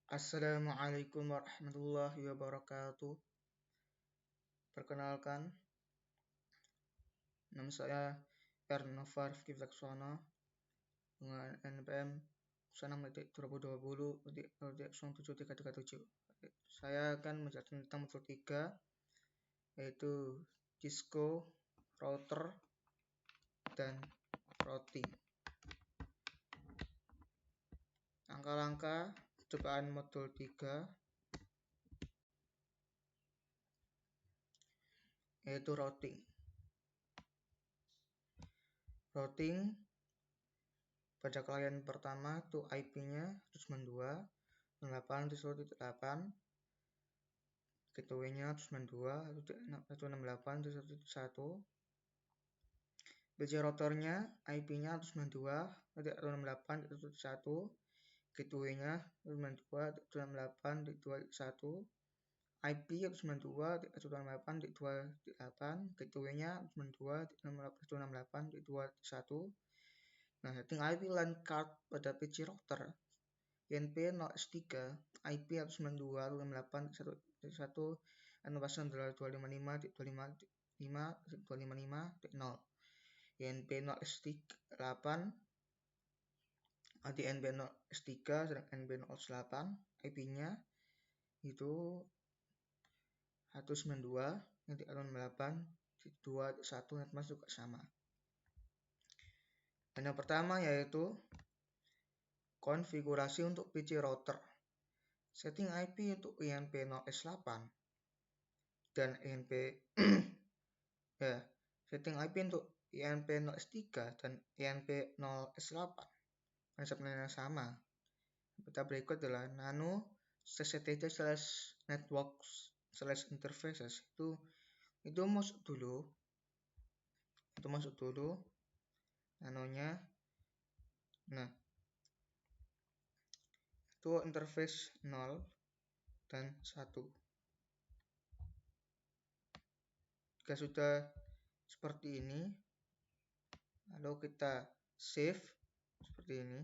Assalamualaikum warahmatullahi wabarakatuh. Perkenalkan, nama saya Ernova Rifki Wijaksono dengan NPM 06.2020.073337. Saya akan menjelaskan tentang modul 3, yaitu Cisco, router, dan routing. Langkah-langkah percobaan modul 3 yaitu routing. Routing pada klien pertama itu IP-nya 192.168, gateway-nya 192.168.1.1, PC routernya IP-nya 192.168.1.1, gateway-nya 192.168.2.1, IP 192.168.2.8, gateway-nya 192.168.2.1. Nah, setting IP LAN card pada PC router INP0S3 IP 192.168.1.1 255.255.255.0 INP0S8 di INP0S3 dan INP0S8 IP-nya itu 192.168.2.1 masuk ke sama. Dan yang pertama yaitu konfigurasi untuk PC router. Setting IP untuk INP0S8 dan setting IP untuk INP0S3 dan INP0S8 konsepnya sama. Kita berikut adalah nano /networks/interfaces itu masuk dulu nanonya. Nah, itu interface 0 dan 1. Jika sudah seperti ini, lalu kita save seperti ini.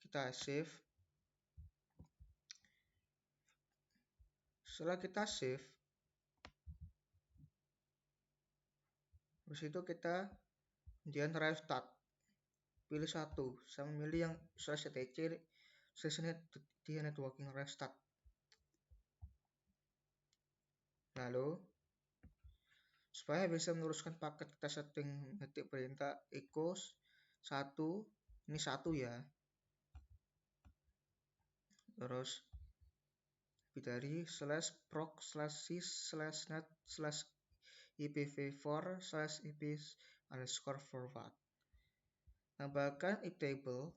Kita save. Setelah kita save, habis itu kita kemudian restart. Pilih satu, saya memilih yang /etc di networking restart. Lalu supaya bisa meneruskan paket, kita setting ketik perintah echo 1, ini 1 ya. Terus dari /proc/sys/net/ipv4/ip_forward. Tambahkan table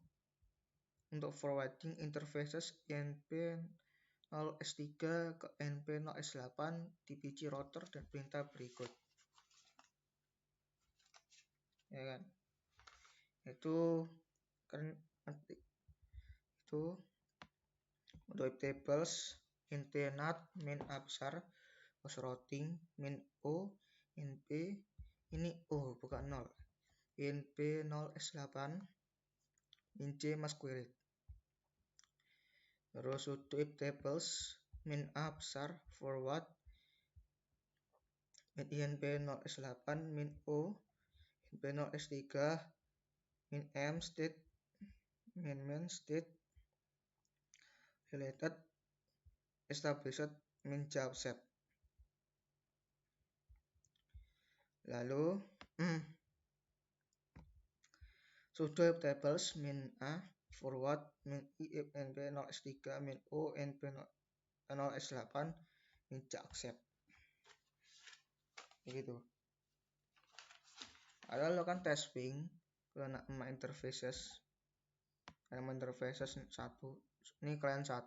untuk forwarding interfaces INP0S3 ke INP0S8 di PC router dan perintah berikut. Ya kan? Itu untuk tables int_nat min a besar host routing min o inp ini o bukan 0 INP0S8 min c masquerade. Terus untuk if tables min a besar forward min INP0S8 min o INP0S3 min m state min state related established min javset. Lalu sudo if tables min a forward min INP0S3 min o INP0S8 min accept. Begitu. Lalu lakukan testing ke nama interfaces 1. Ini klien 1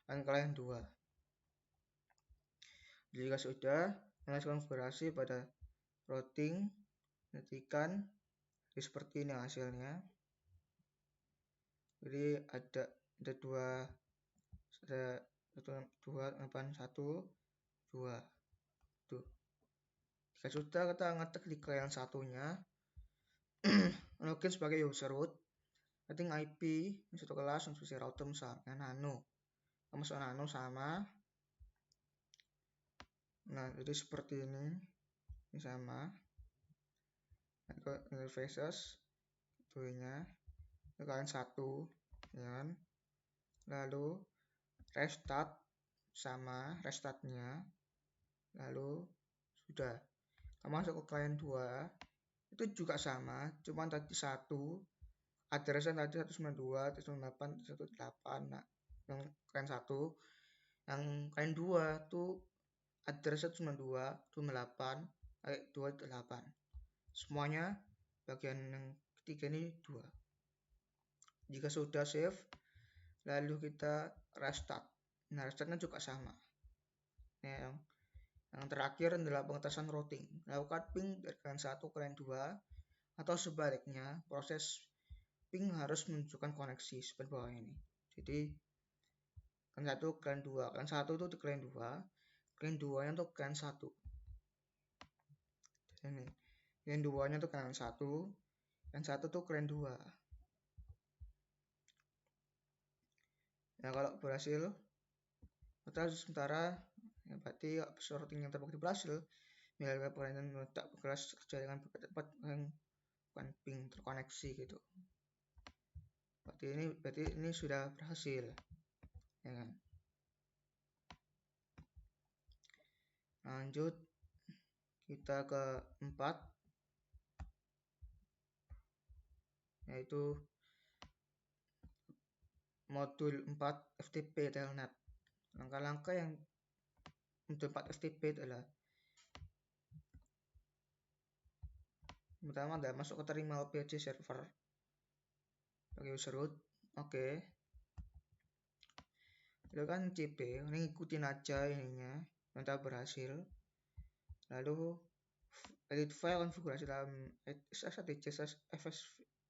dan klien 2. Jika sudah, lakukan konfigurasi pada routing, ketikkan seperti ini hasilnya. Jadi ada 2 tuh. Jika sudah, kita ngetik di klien satunya login sebagai user root, setting IP satu kelas untuk router misalnya nano. masuk nano sama. Nah, jadi seperti ini sama. Interfaces itunya kalian satu, ya kan? Lalu restart sama restartnya, lalu sudah. Masuk ke client 2 itu juga sama, cuma tadi satu addressnya tadi 192, 198, 118. Nah, yang client 1, yang client 2 tuh addressnya 192, 128, 228. Semuanya bagian yang ketiga ini 2. Jika sudah save, lalu kita restart. Nah, restartnya juga sama. Nah, yang terakhir adalah pengetasan routing. Lakukan ping dari client 1 ke client 2 atau sebaliknya, proses ping harus menunjukkan koneksi seperti bawah ini. Jadi client 1 client 2, client 1 itu di client 2, client 2 nya untuk client 1. Ini client 2 nya untuk client 1, client 1 tuh client 2. Nah, kalau berhasil kita sementara ya berarti routing yang terbukti berhasil. Bila pelayanan tak berkelas kerja dengan cepat yang bukan ping terkoneksi gitu. Berarti ini sudah berhasil, ya kan? Lanjut kita ke 4, yaitu modul 4 FTP Telnet. Langkah-langkah yang modul 4 FTP adalah pertama adalah masuk ke terminal PHP server pakai user root. Oke. Itu kan CP, ini ikutin aja ininya, nanti berhasil. Lalu edit file konfigurasi dalam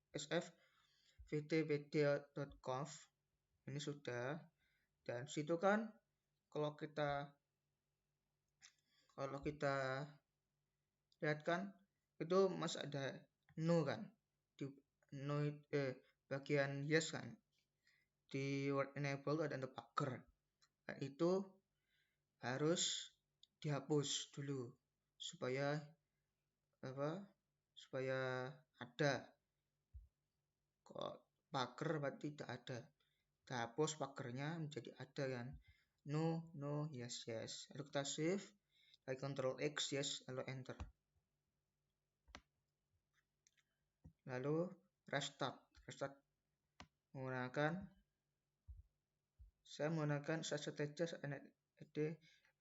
sfvtpd.conf. Ini sudah. Dan situ kan kalau kita lihat kan itu masih ada no kan di no bagian yes kan di word enable ada debugger. Nah, itu harus dihapus dulu supaya ada. Kok pagar berarti tidak ada, kita hapus pagernya menjadi ada kan, no yes. Lalu kita save, lalu Ctrl X yes, lalu enter, lalu restart saya menggunakan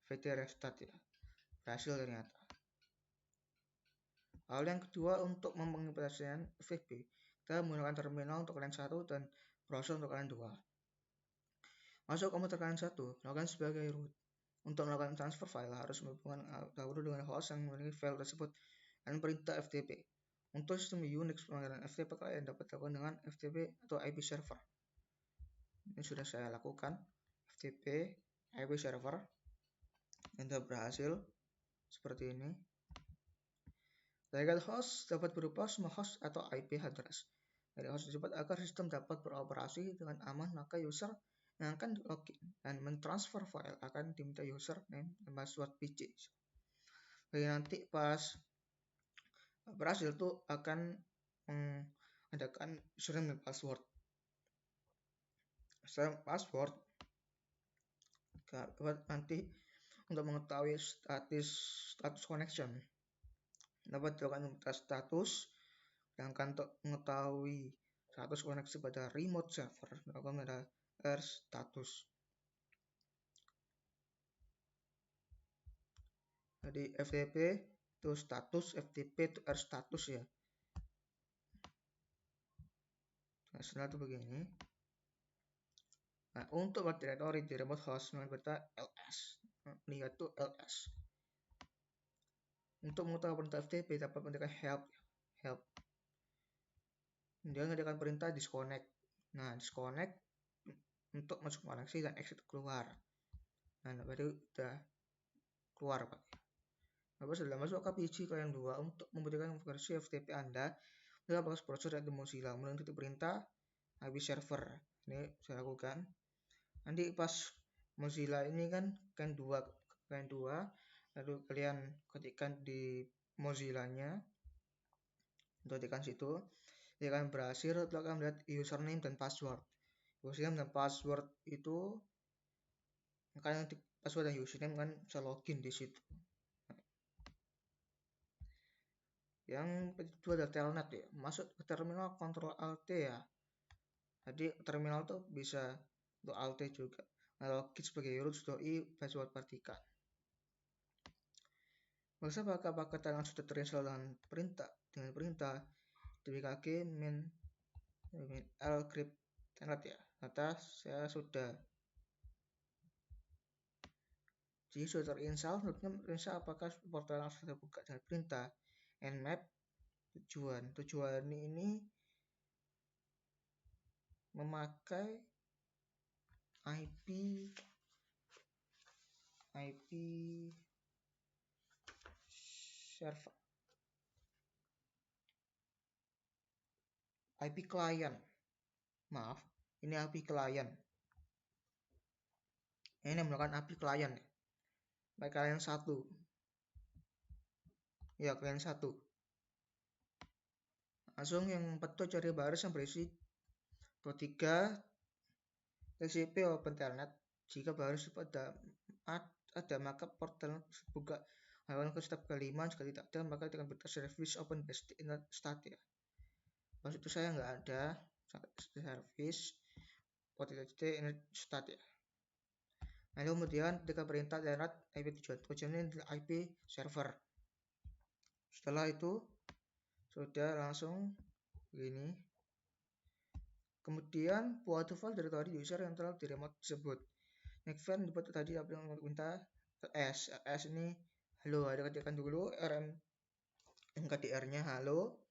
vt restart ya, berhasil ternyata. Hal yang kedua, untuk mengimplementasikan FTP, kita menggunakan terminal untuk kalian 1 dan browser untuk kalian 2. Masuk komputer kalian 1, lakukan sebagai root. Untuk melakukan transfer file harus menghubungkan dahulu dengan host yang memiliki file tersebut dan perintah FTP. Untuk sistem Unix, pemanggilan FTP kalian dapat dilakukan dengan FTP atau IP server. Ini sudah saya lakukan, FTP IP server, dan sudah berhasil seperti ini. Target host dapat berupa semua host atau IP address dari host tersebut agar sistem dapat beroperasi dengan aman. Maka user yang akan login dan mentransfer file akan diminta username dan password PC. Jadi nanti pas berhasil tuh akan mengadakan username dan password. Nanti untuk mengetahui status connection dapat dilakukan status, sedangkan untuk mengetahui status koneksi pada remote server dilakukan pada r status. Jadi FTP itu status, FTP itu r status ya. Nah, setelah itu begini. Nah, untuk directory di remote host kita ls, lihat tuh ls. Untuk mengetahui perintah FTP dapat menggunakan help. Dia menggunakan perintah disconnect. Nah, disconnect untuk masuk koneksi dan exit keluar. Nah, baru udah keluar Pak. Lalu setelah masuk ke PC kalian 2 untuk membutuhkan versi FTP Anda, kita pakai browser dari Mozilla melalui perintah IP server. Ini saya lakukan. Nanti pas Mozilla ini kan kalian dua, lalu kalian ketikkan di Mozilla-nya, ketikkan situ, dia akan berhasil, lalu akan melihat username dan password. Username dan password itu kalian ketik password dan username kan bisa login di situ. Yang kedua ada telnet ya, masuk ke terminal Ctrl Alt ya. Jadi terminal tuh bisa untuk Alt juga. Nah, login sebagai root.i password partikan. Masa apakah telnet sudah terinstall dengan perintah dbkg min lcrypt telnet ya. Ternyata saya sudah. Jadi sudah terinstall, menurutnya apakah portal yang sudah buka dengan perintah nmap tujuan ini memakai IP server, IP klien. Maaf, ini IP klien. Ini menggunakan IP klien ya. Baik klien 1. Ya, klien 1. Langsung yang betul cari baris yang berisi 23 TCP Open Telnet. Jika baris ada maka portal buka. Lakukan ke step kelima, jika tidak ada maka akan berita service open best internet start ya. Pas itu saya nggak ada service internet start ya. Lalu kemudian ketika perintah telnet IP tujuannya adalah IP server. Setelah itu sudah langsung begini. Kemudian buat file directory user yang telah di remote tersebut. Next file dibuat tadi yang minta ls ini halo, ada ketikkan dulu rm mkdr-nya halo,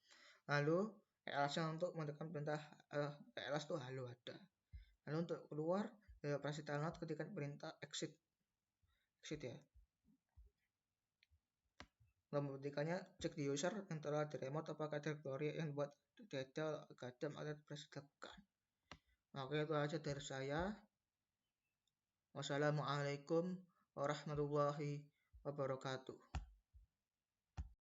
lalu ls-nya untuk menekan perintah ls itu halo ada. Lalu untuk keluar dari operasi telnet ketikkan perintah exit ya. Lalu membuktikannya cek di user yang telah di remote apakah directory yang buat data kadam atau berhasil dilakukan. Oke, itu aja dari saya. Wassalamualaikum warahmatullahi wabarakatuh.